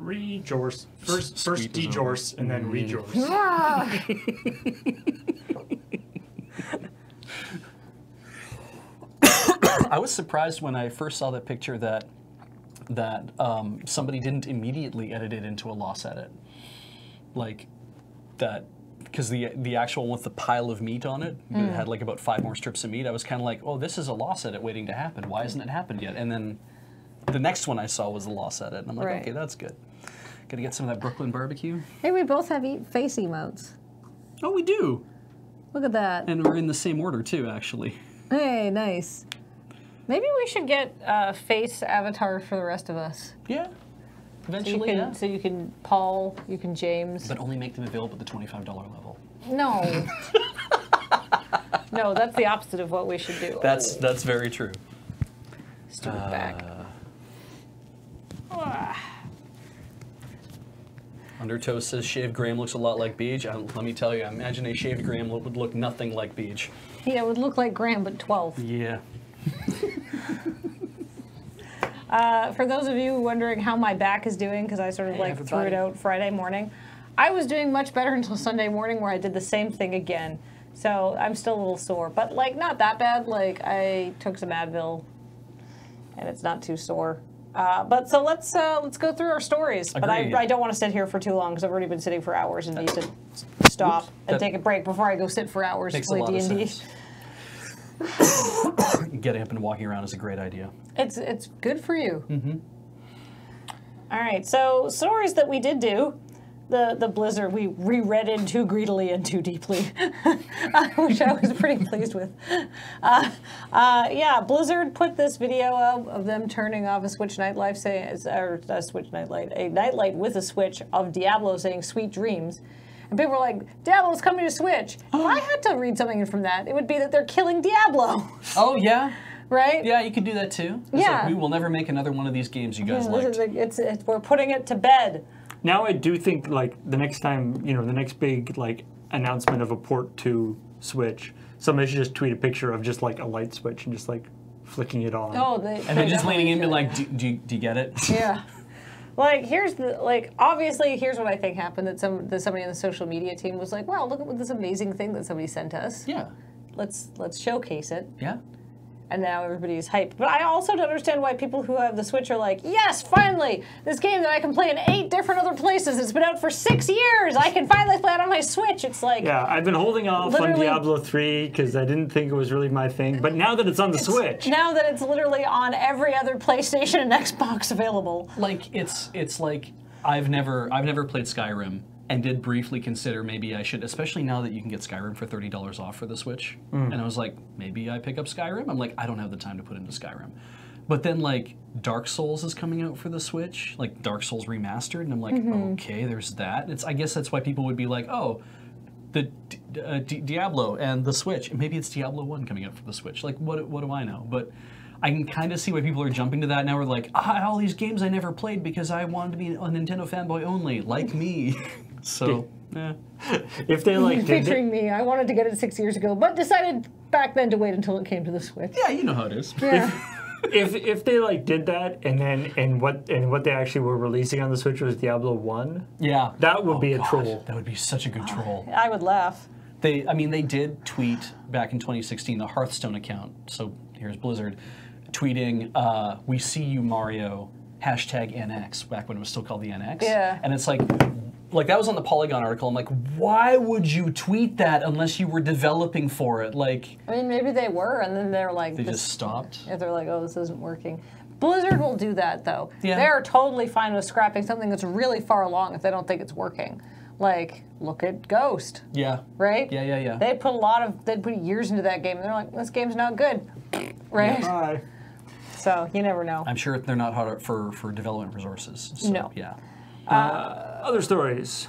Rejoice. First de-jorce and then rejoice. I was surprised when I first saw that picture that somebody didn't immediately edit it into a loss edit, like that, because the actual one with the pile of meat on it, it had like about 5 more strips of meat. I was kind of like, oh, this is a loss edit waiting to happen. Why hasn't it happened yet? And then the next one I saw was the loss edit, and I'm like, okay, that's good. Got to get some of that Brooklyn barbecue. Hey, we both have face emotes. Oh, we do. Look at that. And we're in the same order too, actually. Hey, nice. Maybe we should get face avatars for the rest of us. Yeah. Eventually, So you can Paul, you can James. But only make them available at the $25 level. No. No, that's the opposite of what we should do. That's very true. Stupid back. Undertow says shaved Graham looks a lot like Beej. Let me tell you, I imagine a shaved Graham would look nothing like Beej. Yeah, it would look like Graham, but 12. Yeah. For those of you wondering how my back is doing, because I sort of threw it out Friday morning, I was doing much better until Sunday morning, where I did the same thing again. So I'm still a little sore, but like not that bad. Like I took some Advil, and it's not too sore. But so let's go through our stories. Agreed. But I don't want to sit here for too long because I've already been sitting for hours and need to stop and take a break before I go sit for hours to play D&D. Getting up and walking around is a great idea. It's good for you. Mm-hmm. All right, so stories that we did do. The Blizzard, we reread in too greedily and too deeply, which I was pretty pleased with. Yeah, Blizzard put this video of them turning off a Switch nightlight, or a Switch nightlight, a nightlight with a Switch of Diablo saying "Sweet Dreams." And people were like, Diablo's coming to Switch. If I had to read something from that, it would be that they're killing Diablo. Oh, yeah? Right? Yeah, you could do that too. It's like, we will never make another one of these games you guys liked. We're putting it to bed. Now I do think, like, the next time, the next big, like, announcement of a port to Switch, somebody should just tweet a picture of just, like, a light switch and just, like, flicking it on. Oh, and then just leaning in and like, do you get it? Yeah. Like, obviously, here's what I think happened, that somebody in the social media team was like, wow, look at this amazing thing that somebody sent us. Yeah. Let's showcase it. Yeah. And now everybody's hyped. But I also don't understand why people who have the Switch are like, yes, finally, this game that I can play in 8 different other places. It's been out for 6 years. I can finally play it on my Switch. It's like... Yeah, I've been holding off on Diablo 3 because I didn't think it was really my thing. But now that it's on the Switch... Now that it's literally on every other PlayStation and Xbox available. Like, it's like, I've never played Skyrim. And did briefly consider maybe I should, especially now that you can get Skyrim for $30 off for the Switch. And I was like, maybe I pick up Skyrim. I'm like, I don't have the time to put into Skyrim. But then like Dark Souls is coming out for the Switch, like Dark Souls Remastered, and I'm like, okay, there's that. I guess that's why people would be like, oh, the Diablo and the Switch. And maybe it's Diablo 1 coming out for the Switch. Like, what do I know? But I can kind of see why people are jumping to that now. We're like, all these games I never played because I wanted to be a Nintendo fanboy only, like me. So, yeah. If they like featuring me, I wanted to get it 6 years ago, but decided back then to wait until it came to the Switch. Yeah, you know how it is. Yeah. If they like did that and what they actually were releasing on the Switch was Diablo 1, yeah, that would be a troll. That would be such a good troll. I would laugh. They did tweet back in 2016 the Hearthstone account. So here's Blizzard tweeting, "We see you, Mario." #NX, back when it was still called the NX. Yeah. And it's like that was on the Polygon article. I'm like, why would you tweet that unless you were developing for it? Like, I mean, maybe they were, and then they're like, they just stopped. Yeah, they're like, oh, this isn't working. Blizzard will do that though. Yeah. They're totally fine with scrapping something that's really far along if they don't think it's working. Like, look at Ghost. Yeah. Right? Yeah. They put years into that game, and they're like, this game's not good. Right? Yeah. Bye. So, you never know. I'm sure they're not hard for development resources. So, no. Yeah. Other stories.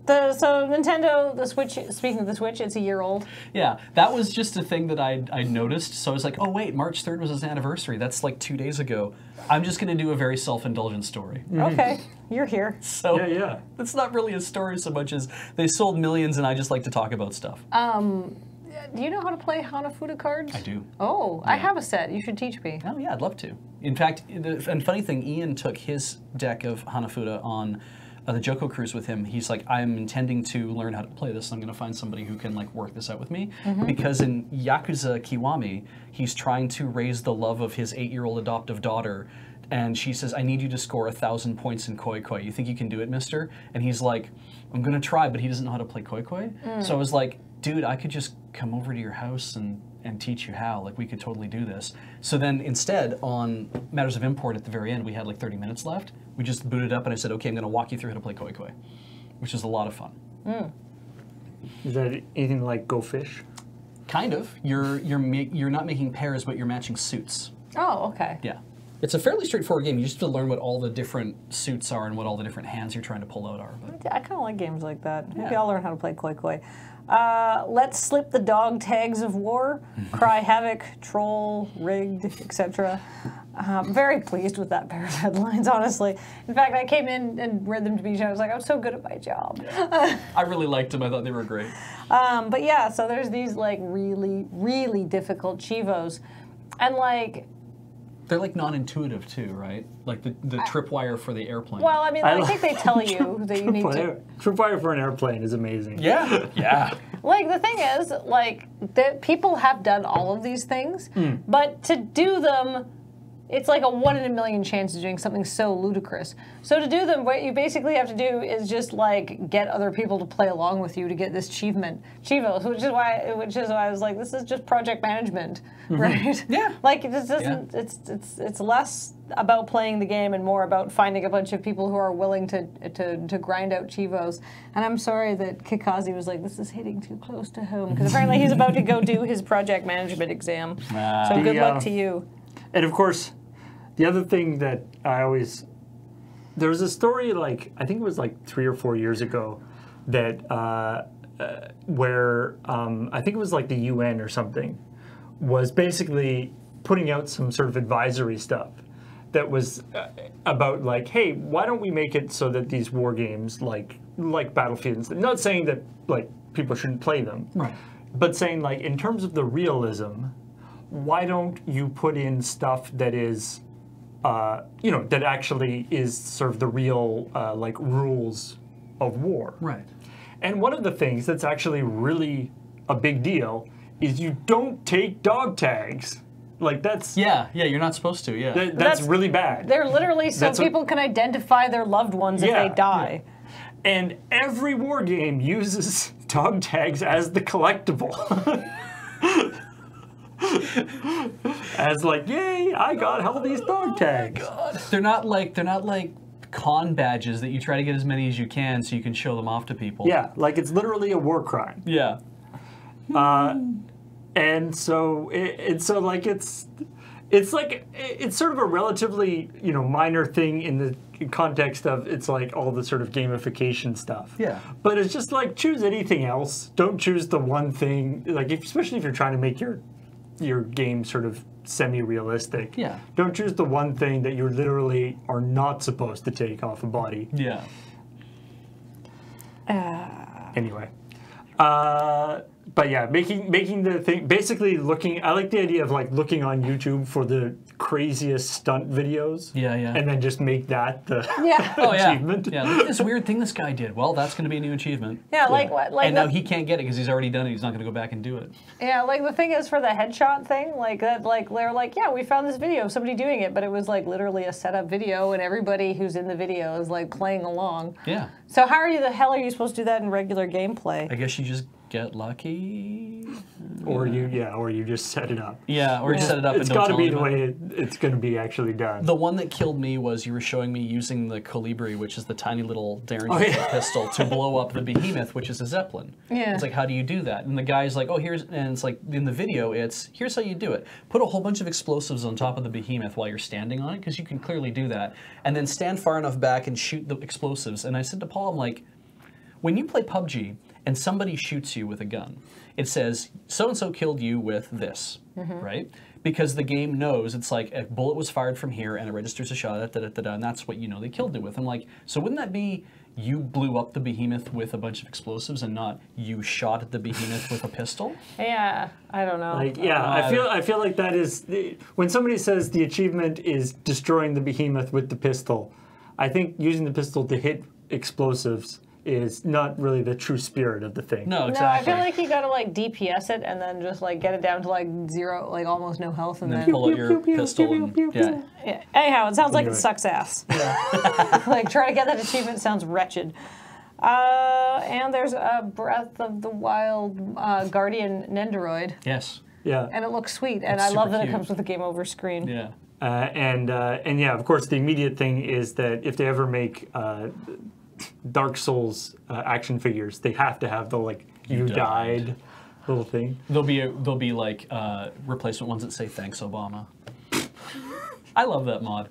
So Nintendo, the Switch, speaking of the Switch, it's a year old. Yeah, that was just a thing that I noticed. So I was like, oh wait, March 3rd was its anniversary. That's like 2 days ago. I'm just going to do a very self-indulgent story. Okay, you're here. So yeah. It's not really a story so much as they sold millions and I just like to talk about stuff. Do you know how to play Hanafuda cards? I do. Oh, I have a set. You should teach me. Oh yeah, I'd love to. In fact, and funny thing, Ian took his deck of Hanafuda on the Joko cruise with him. He's like, I'm intending to learn how to play this. I'm going to find somebody who can like work this out with me. Because in Yakuza Kiwami, he's trying to raise the love of his 8-year-old adoptive daughter. And she says, I need you to score 1,000 points in Koi Koi. You think you can do it, mister? And he's like, I'm going to try, but he doesn't know how to play Koi Koi. So I was like, dude, I could just come over to your house and teach you how. Like, we could totally do this. So then instead, on Matters of Import at the very end, we had like 30 minutes left. We just booted up and I said, okay, I'm going to walk you through how to play Koi Koi, which is a lot of fun. Is that anything like Go Fish? Kind of. You're not making pairs, but you're matching suits. Oh, okay. Yeah. It's a fairly straightforward game. You just have to learn what all the different suits are and what all the different hands you're trying to pull out are. But I kind of like games like that. Maybe Yeah. I'll learn how to play Koi Koi. Let's slip the dog tags of war. Cry havoc, troll, rigged, etc. I'm very pleased with that pair of headlines, honestly. In fact, I came in and read them to me, and I was like, I'm so good at my job. I really liked them. I thought they were great. But yeah, so there's these like really, really difficult Chivos. And like, They're like non-intuitive too, right? Like the tripwire for the airplane. well, I mean, I think they tell you that you need to. Tripwire for an airplane is amazing. yeah, yeah. Like, the thing is, like, people have done all of these things, but to do them, it's like a 1 in a million chance of doing something so ludicrous. So to do them, what you basically have to do is just, like, get other people to play along with you to get this Chivos, which is why I was like, this is just project management, right? Yeah. Like, it just doesn't, it's less about playing the game and more about finding a bunch of people who are willing to grind out Chivos. And I'm sorry that Kikazi was like, this is hitting too close to home, because apparently he's about to go do his project management exam. So good luck to you. And of course, the other thing that there was a story, like, I think it was like 3 or 4 years ago, that where I think it was like the UN or something was basically putting out some sort of advisory stuff that was about like, hey, why don't we make it so that these war games like Battlefield, not saying that like people shouldn't play them, Right. but saying like in terms of the realism, why don't you put in stuff that is that actually is sort of the real like rules of war. Right. And one of the things that's actually really a big deal is you don't take dog tags. Like that's Yeah, you're not supposed to, yeah. that's really bad. They're literally so people can identify their loved ones if they die. Yeah. And every war game uses dog tags as the collectible. As like, yay, I got all these dog tags. God. They're not like con badges that you try to get as many as you can so you can show them off to people. Yeah, like it's literally a war crime. Yeah. And so it's sort of a relatively minor thing in the context of it's like all the sort of gamification stuff. Yeah. But it's just like choose anything else. Don't choose the one thing. Like especially if you're trying to make your game sort of semi-realistic. Yeah. Don't choose the one thing that you literally are not supposed to take off a body. Yeah. Anyway. But yeah, making the thing, basically looking, I like the idea of like looking on YouTube for the craziest stunt videos. Yeah. And then just make that the achievement. Yeah. Yeah, look at this weird thing this guy did. Well, that's going to be a new achievement. Yeah, like what? Like and now he can't get it because he's already done it. He's not going to go back and do it. Yeah, like the thing is for the headshot thing, like that, like they're like, yeah, we found this video of somebody doing it, but it was like literally a setup video, and everybody who's in the video is like playing along. Yeah. So how the hell are you supposed to do that in regular gameplay? I guess you just get lucky. Or you just set it up. Yeah, or you set it up It's and don't got to tell be the anybody. way it's going to be actually done. The one that killed me was you were showing me using the Colibri, which is the tiny little Derringer pistol, to blow up the Behemoth, which is a Zeppelin. Yeah. It's like, how do you do that? And the guy's like, and it's like, in the video, here's how you do it. Put a whole bunch of explosives on top of the Behemoth while you're standing on it, because you can clearly do that. And then stand far enough back and shoot the explosives. And I said to Paul, I'm like, when you play PUBG, and somebody shoots you with a gun, it says, so-and-so killed you with this, right? Because the game knows it's like a bullet was fired from here and it registers a shot, and that's what you know they killed it with. I'm like, so wouldn't that be you blew up the behemoth with a bunch of explosives and not you shot at the behemoth with a pistol? Yeah, I don't know. Like, yeah, I feel like that is when somebody says the achievement is destroying the behemoth with the pistol. I think using the pistol to hit explosives is not really the true spirit of the thing. No, No, I exactly. feel like you gotta like DPS it and then just like get it down to like 0, like almost no health, and and then then. pull out your pistol and yeah. Yeah. Anyhow, it sounds like it Anyway. sucks ass. Like trying to get that achievement sounds wretched. And there's a Breath of the Wild Guardian Nendoroid, Yes. Yeah. and it looks sweet, and It's I love super that it cute. comes with a game over screen. Yeah. And yeah, of course, the immediate thing is that if they ever make Dark Souls action figures, they have to have the like you died little thing. There'll be like replacement ones that say thanks Obama. I love that mod.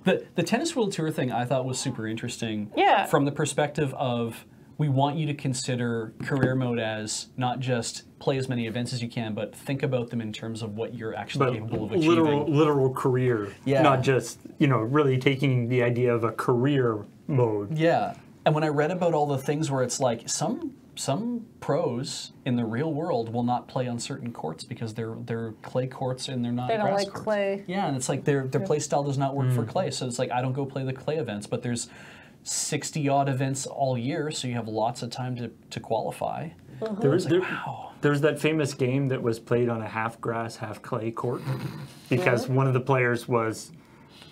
The Tennis World Tour thing I thought was super interesting. Yeah. From the perspective of we want you to consider career mode as not just play as many events as you can, but think about them in terms of what you're actually But capable of achieving. literal career, Yeah. not just really taking the idea of a career mode. Yeah. And when I read about all the things where it's like some pros in the real world will not play on certain courts because they're clay courts and they're not They don't grass like courts. clay. Yeah, and it's like their play style does not work for clay. So it's like I don't go play the clay events, but there's 60 odd events all year, so you have lots of time to qualify. There's Wow. there's that famous game that was played on a half grass, half clay court because one of the players was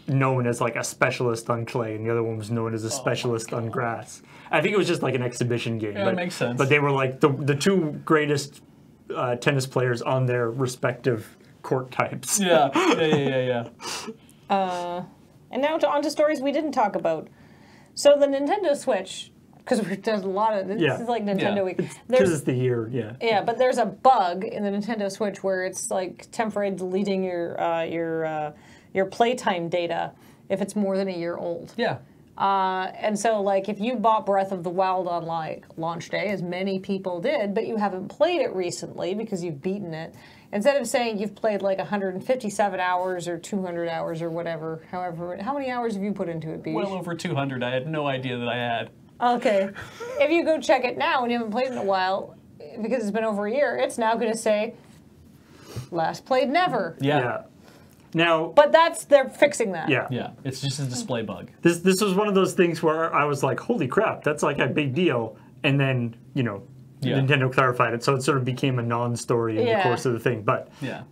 known as like a specialist on clay and the other one was known as a specialist on grass. I think it was just like an exhibition game. Yeah, but, that makes sense. But they were like the two greatest tennis players on their respective court types. Yeah. And now on to stories we didn't talk about. So the Nintendo Switch, because there's a lot of this Yeah. is like Nintendo Yeah. Week. Because There's it's the year, yeah. yeah, but there's a bug in the Nintendo Switch where it's like temporarily deleting your playtime data if it's more than a year old. Yeah. And so, like, if you bought Breath of the Wild on, like, launch day, as many people did, but you haven't played it recently because you've beaten it, instead of saying you've played, like, 157 hours or 200 hours or whatever, however, how many hours have you put into it, Beej? Well over 200. I had no idea that I had. Okay. If you go check it now and you haven't played it in a while, because it's been over a year, it's now going to say, last played never. Yeah. Now, But they're fixing that. yeah. Yeah. It's just a display bug. This was one of those things where I was like, holy crap, that's like a big deal. And then, Yeah. Nintendo clarified it, so it sort of became a non-story in the Yeah. course of the thing. But Yeah.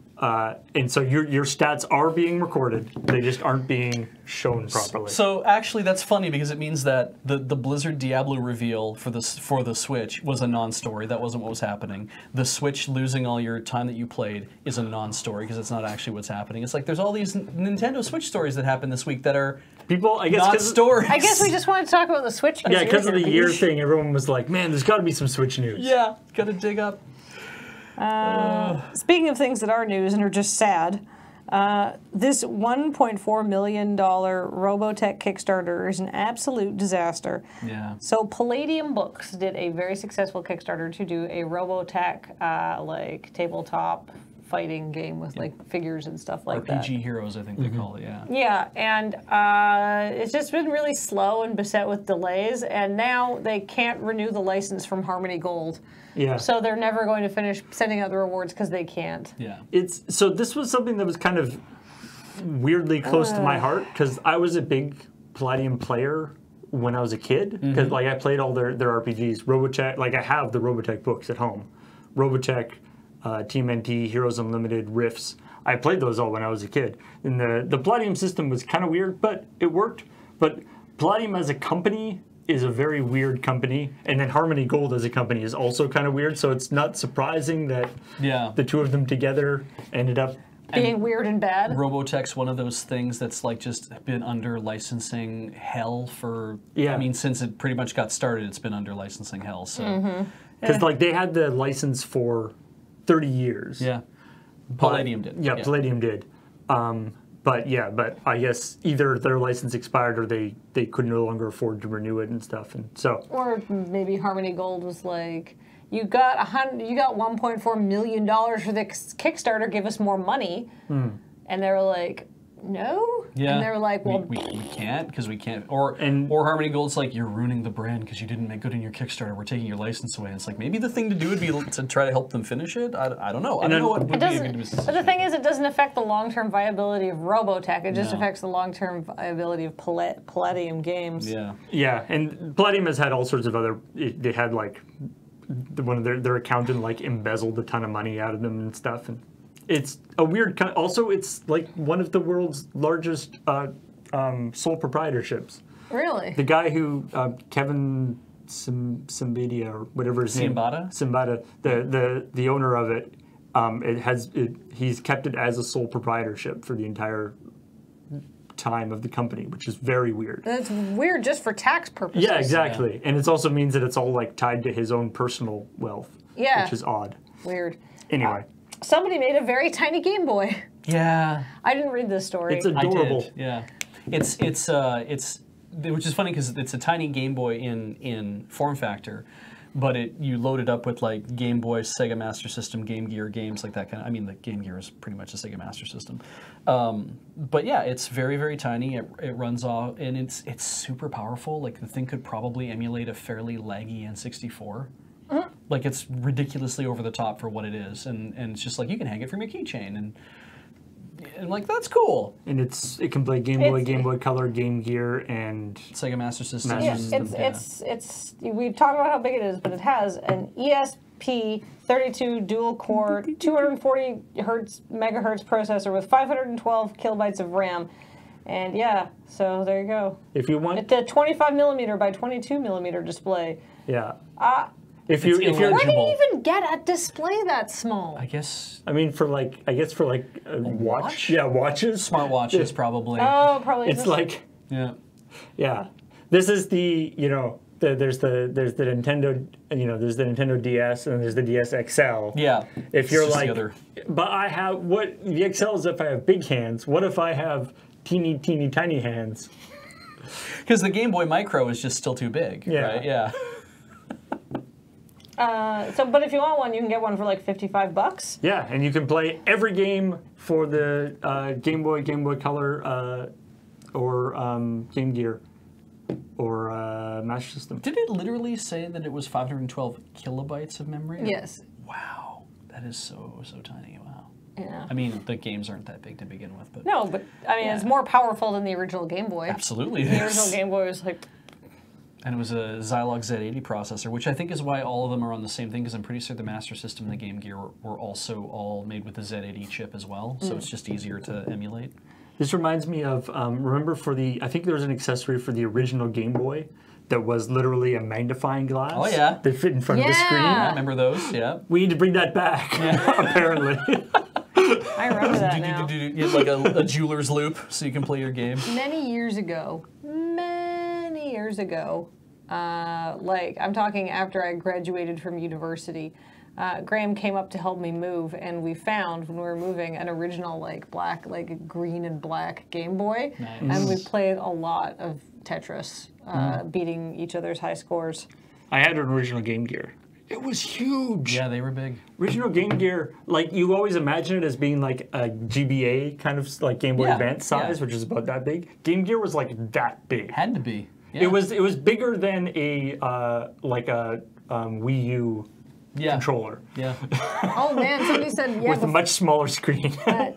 and so your stats are being recorded, they just aren't being shown properly. So actually, that's funny because it means that the Blizzard Diablo reveal for the Switch was a non-story. That wasn't what was happening. The Switch losing all your time that you played is a non-story because it's not actually what's happening. It's like there's all these Nintendo Switch stories that happened this week that are People, I guess, not 'cause- stories. I guess we just wanted to talk about the Switch. yeah, because of the year Beej. thing, everyone was like, man, there's got to be some Switch news. Yeah, gotta dig up. Speaking of things that are news and are just sad, this $1.4 million Robotech Kickstarter is an absolute disaster. Yeah. So Palladium Books did a very successful Kickstarter to do a Robotech like tabletop fighting game with like figures and stuff like that. RPG Heroes, I think they call it. Yeah. Yeah, and it's just been really slow and beset with delays, and now they can't renew the license from Harmony Gold. Yeah. So they're never going to finish sending out the rewards because they can't. Yeah. So this was something that was kind of weirdly close to my heart because I was a big Palladium player when I was a kid because like I played all their RPGs. Robotech, like I have the Robotech books at home. Robotech, TMNT, Heroes Unlimited, Rifts. I played those all when I was a kid. And the Palladium system was kind of weird, but it worked. But Palladium as a company is a very weird company. And then Harmony Gold as a company is also kind of weird. So it's not surprising that Yeah. the two of them together ended up. Being weird and bad. Robotech's one of those things that's like just been under licensing hell for. Yeah. I mean, since it pretty much got started, it's been under licensing hell. So. Because like they had the license for 30 years. Yeah. But- Palladium did. Yeah, Palladium did. But yeah, but I guess either their license expired or they could no longer afford to renew it and stuff, and so. Or maybe Harmony Gold was like, you got $1.4 million for the Kickstarter, give us more money. And they were like, no? Yeah. And they were like, well, we can't because we can't. Or Harmony Gold's like, you're ruining the brand because you didn't make good in your Kickstarter. We're taking your license away. And it's like, maybe the thing to do would be to try to help them finish it. I don't know. I don't know what would be a good decision. But the thing is, it doesn't affect the long-term viability of Robotech. It just affects the long-term viability of Palladium Games. Yeah. Yeah, and Palladium has had all sorts of other. They had like one of their accountant like embezzled a ton of money out of them and stuff, and it's a weird. Also, it's like one of the world's largest sole proprietorships. Really? The guy who Kevin Simbadia or whatever his name. Simbada, the owner of it, he's kept it as a sole proprietorship for the entire time of the company, which is very weird. That's weird just for tax purposes. Yeah, exactly. Yeah. And it also means that it's all like tied to his own personal wealth. Yeah. Which is odd. Weird. Anyway. Somebody made a very tiny Game Boy. Yeah. I didn't read this story. It's adorable. I did, yeah. It's which is funny because it's a tiny Game Boy in form factor, but you load it up with like Game Boy, Sega Master System, Game Gear games like that kind of. I mean, the Game Gear is pretty much a Sega Master System, but yeah, it's very very tiny. It runs off and it's super powerful. Like the thing could probably emulate a fairly laggy N64. Like it's ridiculously over the top for what it is, and it's just like you can hang it from your keychain, and like that's cool. And it can play Game Boy, Game Boy Color, Game Gear, and Sega Master System. Yeah, it's we talk about how big it is, but it has an ESP32 dual core 240 megahertz processor with 512 kilobytes of RAM. And yeah, so there you go. If you want, it's a 25 millimeter by 22 millimeter display. Yeah. If you're where do you even get a display that small? I guess. I mean, for like a watch. Yeah, watches. Smart watches, probably. Oh, probably. It's like. Yeah. Yeah. This is the there's the Nintendo there's the Nintendo DS and there's the DS XL. Yeah. If you're like, but I have the XL is if I have big hands. What if I have teeny tiny hands? Because the Game Boy Micro is just still too big. Yeah. Right? Yeah. But if you want one, you can get one for like $55. Yeah, and you can play every game for the Game Boy, Game Boy Color, or Game Gear, or Master System. Did it literally say that it was 512 kilobytes of memory? Yes. Wow, that is so tiny. Wow. Yeah. I mean, the games aren't that big to begin with, but no, but I mean, it's more powerful than the original Game Boy. Absolutely, the original Game Boy was like. And it was a Zilog Z80 processor, which I think is why all of them are on the same thing, because I'm pretty sure the Master System and the Game Gear were also all made with the Z80 chip as well, so it's just easier to emulate. This reminds me of, remember I think there was an accessory for the original Game Boy that was literally a magnifying glass. Oh, yeah. That fit in front of the screen. I remember those, yeah. We need to bring that back, apparently. I remember that now. You have like a jeweler's loop so you can play your game. Many years ago, like I'm talking after I graduated from university, Graham came up to help me move, and we found when we were moving an original like green and black Game Boy, and we played a lot of Tetris, beating each other's high scores. I had an original Game Gear. It was huge. Yeah, they were big. Original Game Gear, like you always imagine it as being like a GBA kind of like Game Boy Advance size, which is about that big. Game Gear was like that big. Had to be. Yeah. It was bigger than a Wii U controller. Yeah. Oh man, somebody said with a much smaller screen.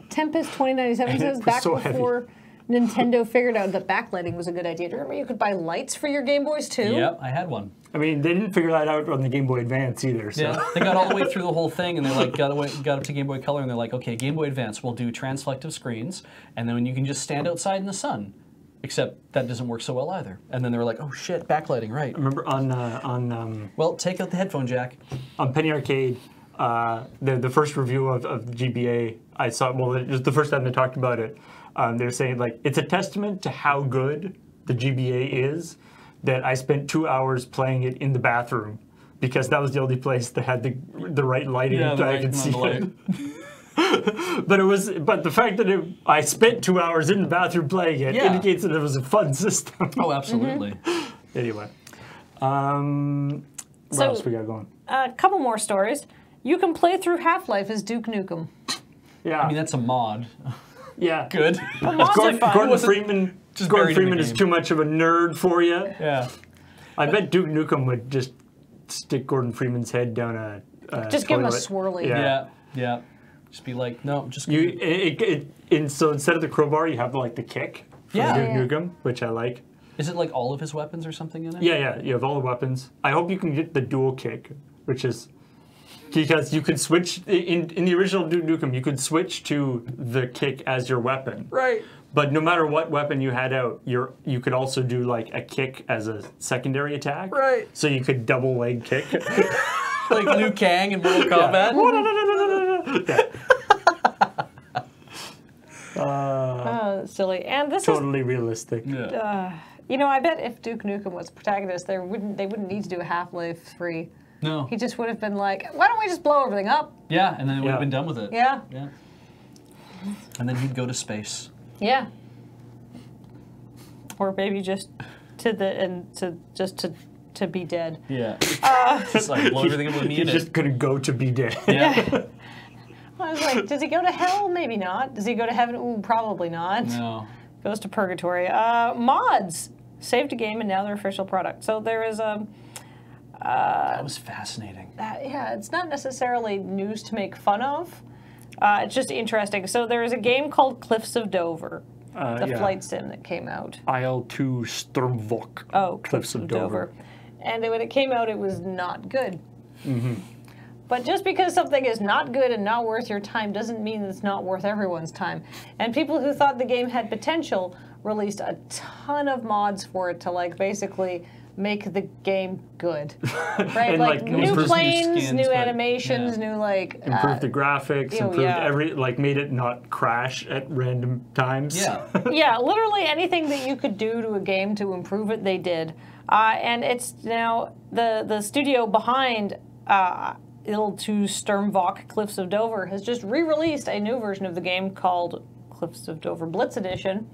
Tempest 2097 says back before Nintendo figured out that backlighting was a good idea. Do you remember you could buy lights for your Game Boys too? Yep, I had one. I mean, they didn't figure that out on the Game Boy Advance either. So. Yeah, they got all the way through the whole thing, and they like got up to Game Boy Color, and they're like, okay, Game Boy Advance, we'll do transflective screens, and then you can just stand outside in the sun. Except that doesn't work so well either. And then they were like, oh shit, backlighting, right. Remember on well, take out the headphone jack. On Penny Arcade, the first review of the GBA, I saw, well, it was the first time they talked about it. They were saying, like, it's a testament to how good the GBA is that I spent 2 hours playing it in the bathroom because that was the only place that had the right lighting that I could see it. But the fact that I spent 2 hours in the bathroom playing it indicates that it was a fun system. Oh, absolutely. Anyway, what else we got going? A couple more stories. You can play through Half-Life as Duke Nukem. Yeah, I mean, that's a mod. yeah. Good. But mods are fun. Gordon Freeman. just Gordon buried in the Freeman is game. too much of a nerd for you. Yeah. I bet Duke Nukem would just stick Gordon Freeman's head down a Just give him a toilet. swirly. Yeah. Yeah. Just be like, no, just go. So instead of the crowbar, you have like the kick from Yeah. Duke Nukem, which I like. Is it like all of his weapons or something in it? Yeah, you have all the weapons. I hope you can get the dual kick, which is because you could switch in the original Duke Nukem. You could switch to the kick as your weapon. Right. But no matter what weapon you had out, you could also do like a kick as a secondary attack. Right. So you could double leg kick. Like Liu Kang in Mortal Kombat. Oh, silly. And this Totally realistic. Yeah. you know, I bet if Duke Nukem was the protagonist, they wouldn't need to do a Half-Life 3. No. He just would have been like, why don't we just blow everything up? Yeah, and then it would have been done with it. Yeah. Yeah. And then he'd go to space. Yeah. Or maybe just to be dead. Yeah. Just like blow everything up with me in He's it. just gonna go to be dead. Yeah. I was like, does he go to hell? Maybe not. Does he go to heaven? Ooh, probably not. No. Goes to purgatory. Mods saved a game and now they're official product. So there is a. That was fascinating. Yeah, it's not necessarily news to make fun of. It's just interesting. So there is a game called Cliffs of Dover, the flight sim that came out. IL-2 Sturmvolk. Oh, Cliffs of Dover. And when it came out, it was not good. Mm-hmm. But just because something is not good and not worth your time doesn't mean it's not worth everyone's time. And people who thought the game had potential released a ton of mods for it to like basically make the game good. Right? And, like new improve planes, new skins, new but- animations, yeah. new like Improved the graphics, oh, improved yeah. made it not crash at random times. Yeah. yeah, literally anything that you could do to a game to improve it, they did. And it's now the studio behind IL-2 Sturmvolk Cliffs of Dover has just re-released a new version of the game called Cliffs of Dover Blitz Edition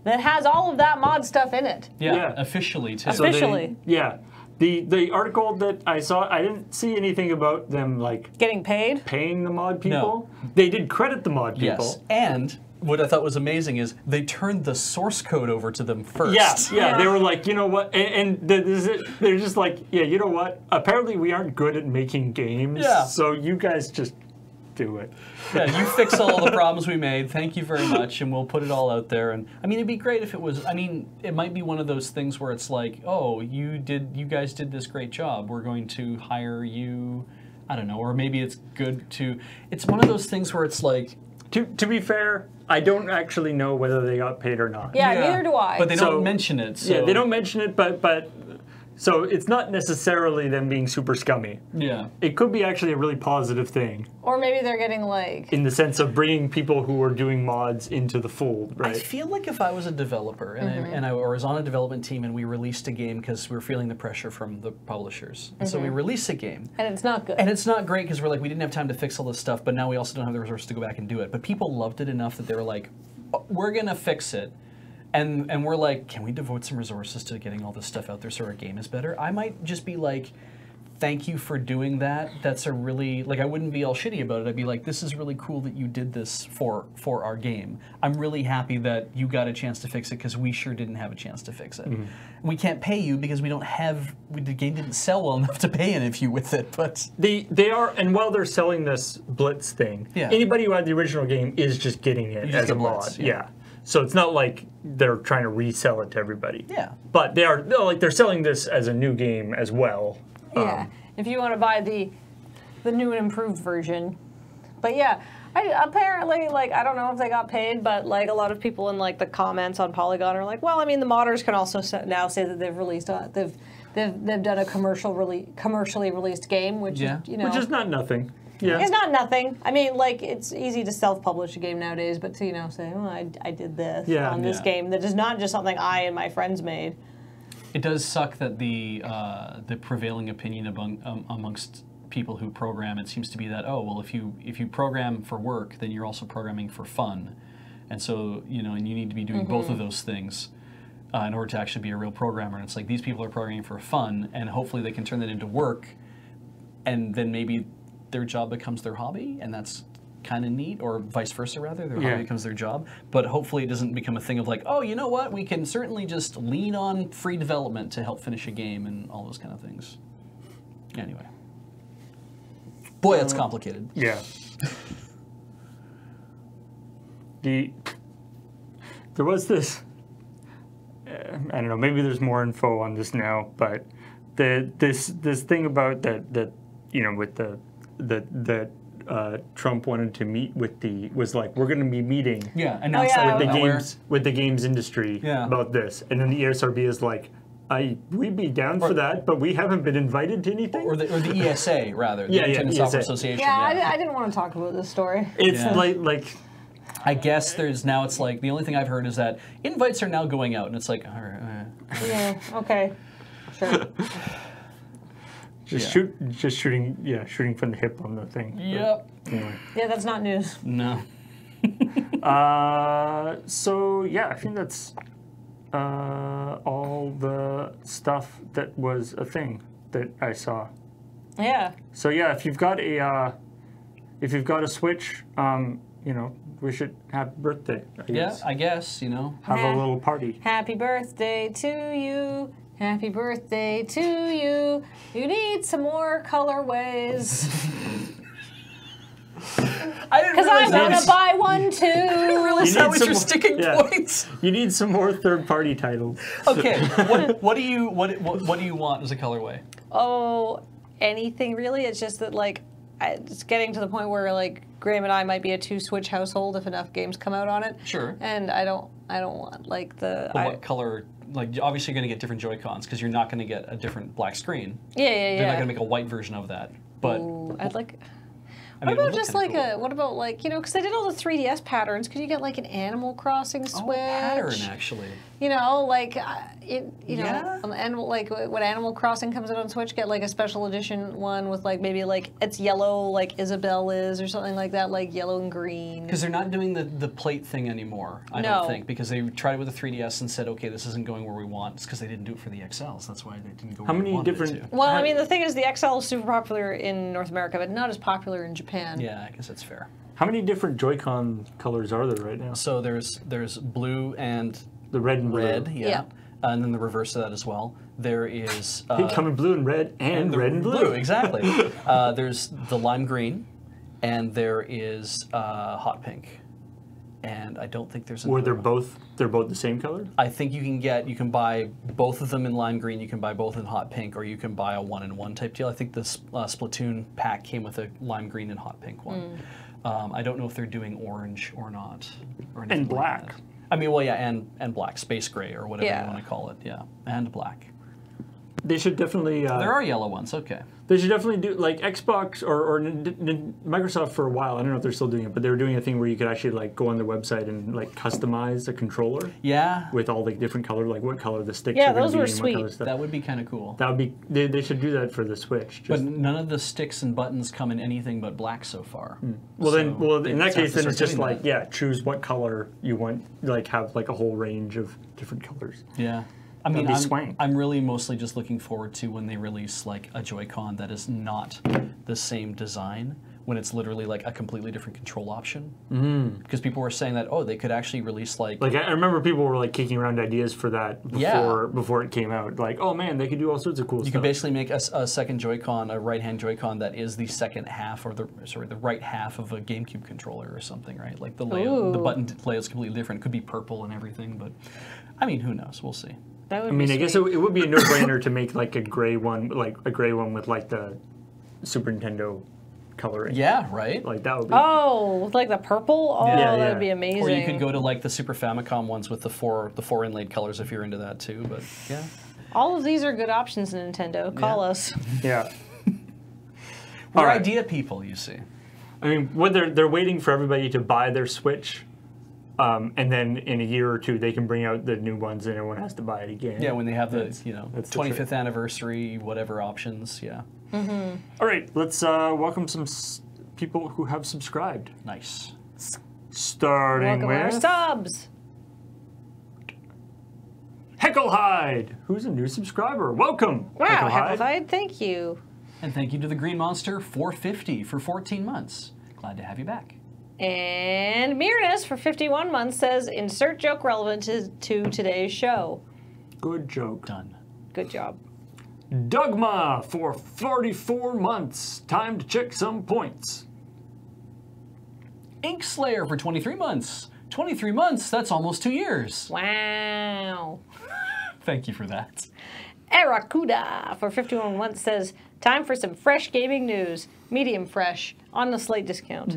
that has all of that mod stuff in it. Yeah. Officially, too. So Officially. The article that I saw, I didn't see anything about them like Getting paid? paying the mod people. They did credit the mod people. Yes. And what I thought was amazing is they turned the source code over to them first. Yeah. They were like, you know what? And they're just like, yeah, you know what? Apparently we aren't good at making games. Yeah. So you guys just do it. Yeah, you fix all the problems we made. Thank you very much, and we'll put it all out there. And I mean, it'd be great if it was. I mean, it might be one of those things where it's like, oh, you guys did this great job. We're going to hire you. I don't know, or maybe it's good to. It's one of those things where it's like. To be fair, I don't actually know whether they got paid or not. Yeah, neither do I. But they So- don't mention it. So. Yeah, they don't mention it, but so it's not necessarily them being super scummy. Yeah. It could be actually a really positive thing Or maybe they're getting like... in the sense of bringing people who are doing mods into the fold, I right? feel like if I was a developer and I was on a development team and we released a game because we were feeling the pressure from the publishers, and so we released a game. And it's not good. And it's not great because we're like, we didn't have time to fix all this stuff, but now we also don't have the resources to go back and do it. But people loved it enough that they were like, oh, we're going to fix it. And we're like, can we devote some resources to getting all this stuff out there so our game is better? I might just be like, thank you for doing that. That's a really, like, I wouldn't be all shitty about it. I'd be like, this is really cool that you did this for our game. I'm really happy that you got a chance to fix it because we sure didn't have a chance to fix it. We can't pay you because we don't have, the game didn't sell well enough to pay any of you with it, but... They are, and while they're selling this Blitz thing, anybody who had the original game is just getting it just as a get mod. Blitz, Yeah. So it's not like they're trying to resell it to everybody. Yeah. But they're selling this as a new game as well. Yeah, if you want to buy the new and improved version. But yeah, apparently, like, I don't know if they got paid, but like a lot of people in like the comments on Polygon are like, well, I mean, the modders can also now say that they've released they've done a commercially released game, which is, you know, Which is not nothing. Yeah. it's not nothing. I mean, like, it's easy to self-publish a game nowadays, but to, you know, say, oh, I did this on this game that is not just something I and my friends made. It does suck that the prevailing opinion amongst people who program, it seems to be that, oh, well, if you program for work, then you're also programming for fun. And so, and you need to be doing both of those things in order to actually be a real programmer. And it's like, these people are programming for fun, and hopefully they can turn that into work, and then maybe their job becomes their hobby, and that's kind of neat, or vice versa, rather. Their hobby becomes their job. But hopefully it doesn't become a thing of like, oh, you know what, we can certainly just lean on free development to help finish a game and all those kind of things. Anyway. Boy, it's complicated. Yeah. There was this, I don't know, maybe there's more info on this now, but this thing about that with the Trump wanted to meet with was like, we're going to be meeting with the games industry about this, and then the ESRB is like, we'd be down for that, but we haven't been invited to anything. Or the ESA, rather. The Independent Software Association. Yeah, I didn't want to talk about this story. It's like I guess it's like, the only thing I've heard is that invites are now going out, and it's like, all right. Yeah, okay. Sure. shooting from the hip on the thing. Yep. Anyway. Yeah, that's not news. No. So yeah, I think that's all the stuff that was a thing that I saw. Yeah. So yeah, if you've got a Switch, wish it happy birthday. I guess. Have a little party. Happy birthday to you. Happy birthday to you. You need some more colorways. Because I want to buy one too. I didn't realize that was your sticking points. You need some more third-party titles. Okay, what do you want as a colorway? Oh, anything really. It's just that it's getting to the point where Graham and I might be a 2-Switch household if enough games come out on it. Sure. And I don't want what color? Obviously you're going to get different Joy-Cons because you're not going to get a different black screen. Yeah. They're not going to make a white version of that. But I'd like. What about just because they did all the 3DS patterns, could you get an Animal Crossing Switch? Pattern, actually. And when Animal Crossing comes out on Switch, get a special edition one with maybe it's yellow like Isabelle is or something like that, yellow and green. Because they're not doing the plate thing anymore, I don't think, because they tried it with the 3DS and said, okay, this isn't going where we want. It's because they didn't do it for the XLs. That's why they didn't go where we wanted it to. Well, the thing is, the XL is super popular in North America, but not as popular in Japan. Yeah, I guess that's fair. How many different Joy-Con colors are there right now? So there's blue and the red and red, blue. yeah. And then the reverse of that as well. There is incoming blue and red and red and blue. Exactly. There's the lime green, and there is hot pink. And I don't think there's another one. They're both the same color? I think you can buy both of them in lime green, you can buy both in hot pink, or you can buy a 1-in-1 type deal. I think the Splatoon pack came with a lime green and hot pink one. I don't know if they're doing orange or not. Or and black. Like and black, space gray or whatever you want to call it, and black. They should definitely... there are yellow ones, okay. They should definitely do, Xbox or Microsoft for a while, I don't know if they're still doing it, but they were doing a thing where you could actually go on their website and customize a controller. Yeah. With all the different colors, what color the sticks are going to be. Yeah, those were sweet. That would be kind of cool. That would be, they should do that for the Switch. But none of the sticks and buttons come in anything but black so far. Well, in that case, then it's just choose what color you want, have a whole range of different colors. Yeah. I'm really mostly just looking forward to when they release a Joy-Con that is not the same design, when it's literally a completely different control option. Because people were saying that, they could actually release I remember people were kicking around ideas for that before it came out. Oh man, they could do all sorts of cool stuff. You could basically make a second Joy-Con, a right-hand Joy-Con that is the second half, or the right half of a GameCube controller or something, right? The layout, the button layout is completely different. It could be purple and everything, but who knows? We'll see. I guess it would be a no-brainer to make a gray one, with the Super Nintendo coloring. Yeah, right. That would be. Oh, with the purple. Oh, that would be amazing. Or you could go to the Super Famicom ones with the four inlaid colors if you're into that too. But yeah, all of these are good options, Nintendo. Call us. Yeah. We're idea people, you see. What they're waiting for everybody to buy their Switch. And then in a year or two, they can bring out the new ones, and everyone has to buy it again. Yeah, when they have the 25th anniversary, whatever options. Yeah. All right, let's welcome some people who have subscribed. Nice. Starting Welcome our with subs. Hecklehide, who's a new subscriber. Welcome, Wow, Hecklehide. Hecklehide, thank you. And thank you to the Green Monster 450 for 14 months. Glad to have you back. And Mirnus for 51 months says, insert joke relevant to today's show. Good joke. Done. Good job. Dogma for 44 months. Time to check some points. Ink Slayer for 23 months. 23 months, that's almost 2 years. Wow. Thank you for that. Aracuda for 51 months says, time for some fresh gaming news. Medium fresh, on a slight discount.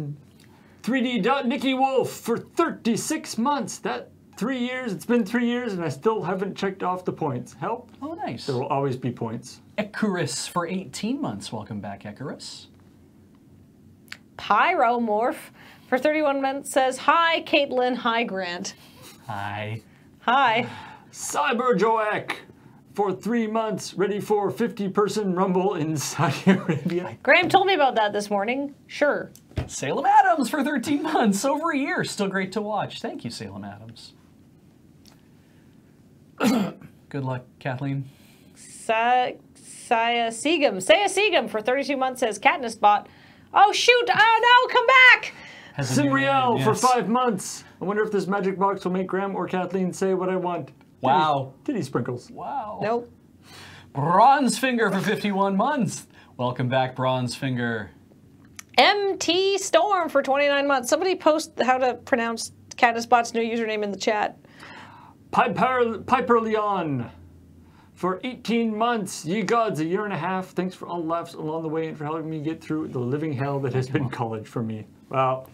3D. Nicky Wolf for 36 months. That 3 years, it's been 3 years and I still haven't checked off the points. Help? Oh, nice. There will always be points. Icarus for 18 months. Welcome back, Icarus. Pyromorph for 31 months says, hi, Caitlin. Hi, Grant. Hi. Hi. Cyberjoek for 3 months, ready for 50-person rumble in Saudi Arabia. Graham told me about that this morning. Sure. Salem Adams for 13 months. Over a year. Still great to watch. Thank you, Salem Adams. Good luck, Kathleen. Saya Segum for 32 months says, Katniss bot. Oh, shoot. Oh, no, come back. Has a new Simriel name, for yes. 5 months. I wonder if this magic box will make Graham or Kathleen say what I want. Wow. Titty sprinkles. Wow. Nope. Bronze Finger for 51 months. Welcome back, Bronze Finger. MT Storm for 29 months. Somebody post how to pronounce Katniss bot's new username in the chat. Piper Leon for 18 months. Ye gods, a year and a half. Thanks for all the laughs along the way and for helping me get through the living hell that has been college for me. Wow.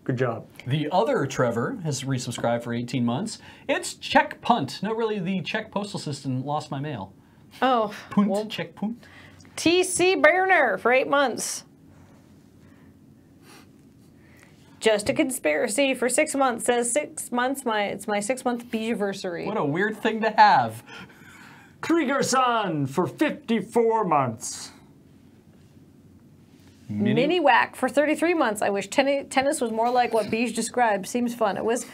Good job. The other Trevor has resubscribed for 18 months. It's Czech Punt. No, really, the Czech postal system lost my mail. Oh. Punt, Well, Czech Punt. TC Berner for 8 months. Just a Conspiracy for 6 months says 6 months. It's my 6-month beeversary. What a weird thing to have. Krieger-san for 54 months. Mini Whack for 33 months. I wish tennis was more like what Beige described. Seems fun. It was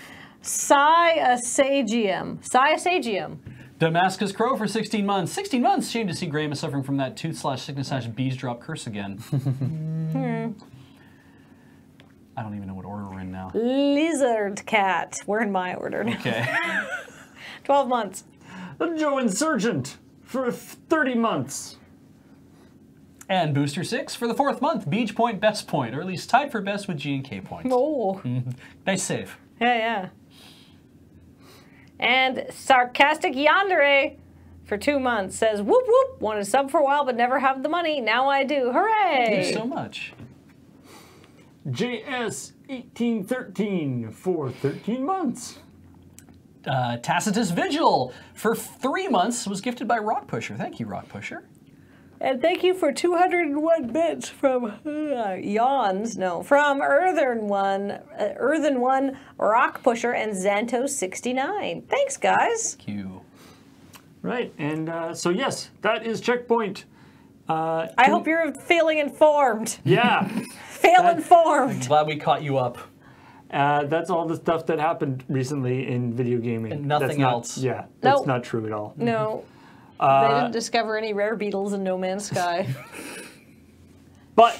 Cyasagium. Damascus Crow for 16 months. 16 months. Shame to see Graham is suffering from that tooth/sickness/bees drop curse again. I don't even know what order we're in now. Lizard Cat. We're in my order now. Okay. 12 months. The Joe Insurgent for 30 months. And Booster 6 for the 4th month. Beach Point, best point, or at least tied for best with G and K points. Oh. Nice save. Yeah. And Sarcastic Yandere for 2 months says, whoop whoop, wanted to sub for a while but never have the money. Now I do. Hooray! Thank you so much. JS1813 for 13 months. Tacitus Vigil for 3 months was gifted by Rock Pusher. Thank you, Rock Pusher. And thank you for 201 bits from from Earthen One, Rock Pusher, and Xanto69. Thanks, guys. Thank you. Right, and so yes, that is Checkpoint. I hope you're feeling informed. Yeah, Informed. Glad we caught you up. that's all the stuff that happened recently in video gaming. And nothing That's not- else. Yeah, that's Nope. not true at all. No. They didn't discover any rare beetles in No Man's Sky. But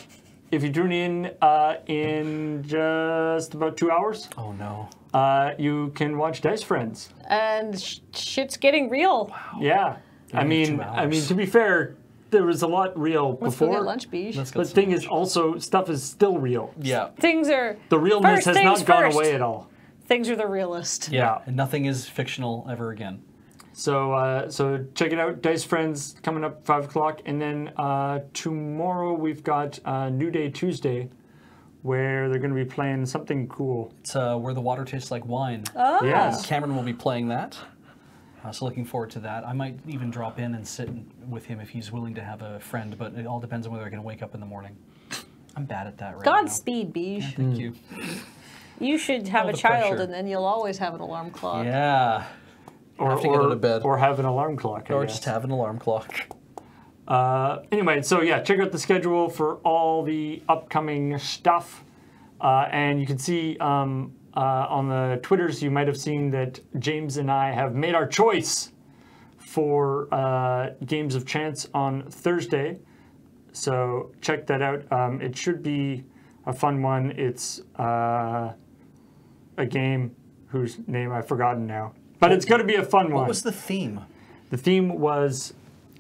if you tune in just about 2 hours, Oh no. you can watch Dice Friends. And shit's getting real. Yeah, I Only 2 mean, hours. to be fair, there was a lot real Let's go before. get lunch, Beige. Let's go. But the thing is, also stuff is still real. Yeah. Things are... The realness First has things not gone first. away at all. Things are the realist. Yeah. And nothing is fictional ever again. So so check it out, Dice Friends coming up 5 o'clock, and then tomorrow we've got New Day Tuesday, where they're going to be playing something cool. It's Where the Water Tastes Like Wine. Oh. Yes. Cameron will be playing that. So looking forward to that. I might even drop in and sit with him if he's willing to have a friend, but it all depends on whether I can wake up in the morning. I'm bad at that right now. Godspeed, Beige. Thank you. You should have All a the child, pressure. and then you'll always have an alarm clock. Yeah. Or, have to get out of bed. Or have an alarm clock, I Or guess. just have an alarm clock. Anyway, so yeah, check out the schedule for all the upcoming stuff. And you can see on the Twitters, you might have seen that James and I have made our choice for Games of Chance on Thursday. So check that out. It should be a fun one. It's a game whose name I've forgotten now. But it's going to be a fun one. What was the theme? The theme was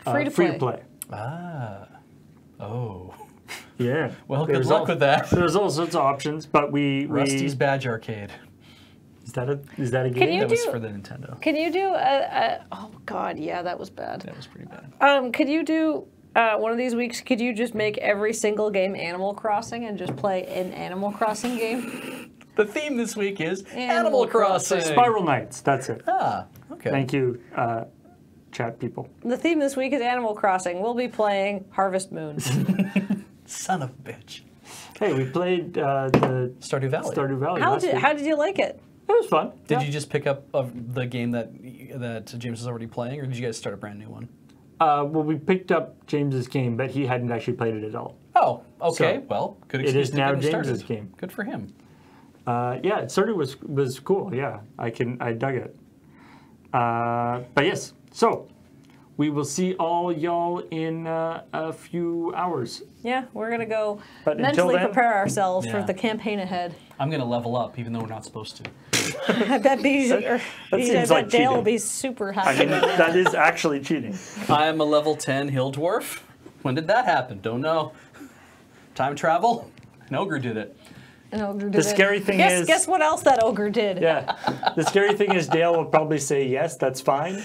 Free to play. Ah. Oh. Yeah. Well, good luck with that. There's all sorts of options, but Rusty's Badge Arcade. Is that a game? Can you That was for the Nintendo. Can you do oh God, yeah, that was bad. That was pretty bad. Could you do one of these weeks? Could you just make every single game Animal Crossing and just play an Animal Crossing game? The theme this week is Animal Animal Crossing. Spiral Knights. That's it. Ah, okay. Thank you, chat people. The theme this week is Animal Crossing. We'll be playing Harvest Moon. Son of a bitch. Hey, we played the Stardew Valley. Stardew Valley. How last week. did you like it? It was fun. Did you just pick up the game that James was already playing, or did you guys start a brand new one? Well, we picked up James's game, but he hadn't actually played it at all. Oh, okay. So, well, good it excuse is to now get him James's started. game. Good for him. Yeah, Stardew was cool. Yeah, I dug it. But yes, so we will see all y'all in a few hours. Yeah, we're gonna go But until mentally then- prepare ourselves for Yeah. the campaign ahead. I'm going to level up, even though we're not supposed to. I bet I seems bet like Dale will cheating. be super I happy. mean, that is actually cheating. I'm a level 10 hill dwarf. When did that happen? Don't know. Time travel? An ogre did it. An ogre did The scary thing is- guess what else that ogre did? Yeah. The scary thing is Dale will probably say, yes, that's fine.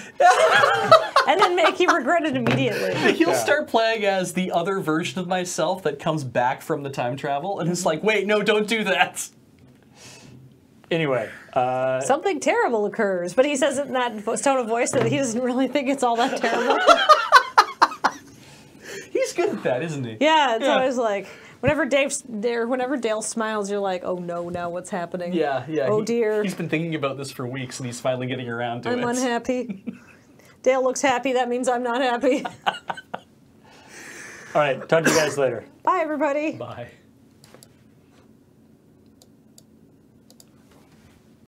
And then make you regret it immediately. He'll Yeah. start playing as the other version of myself that comes back from the time travel, and it's like, wait, no, don't do that. Anyway, Something terrible occurs, but he says it in that tone of voice that he doesn't really think it's all that terrible. He's good at that, isn't he? Yeah, it's Yeah. always like whenever Dale smiles, you're like, oh no, now what's happening? Yeah. Oh dear, He's been thinking about this for weeks, and he's finally getting around to it. I'm unhappy. Dale looks happy. That means I'm not happy. all right, talk to you guys later. Bye, everybody. Bye.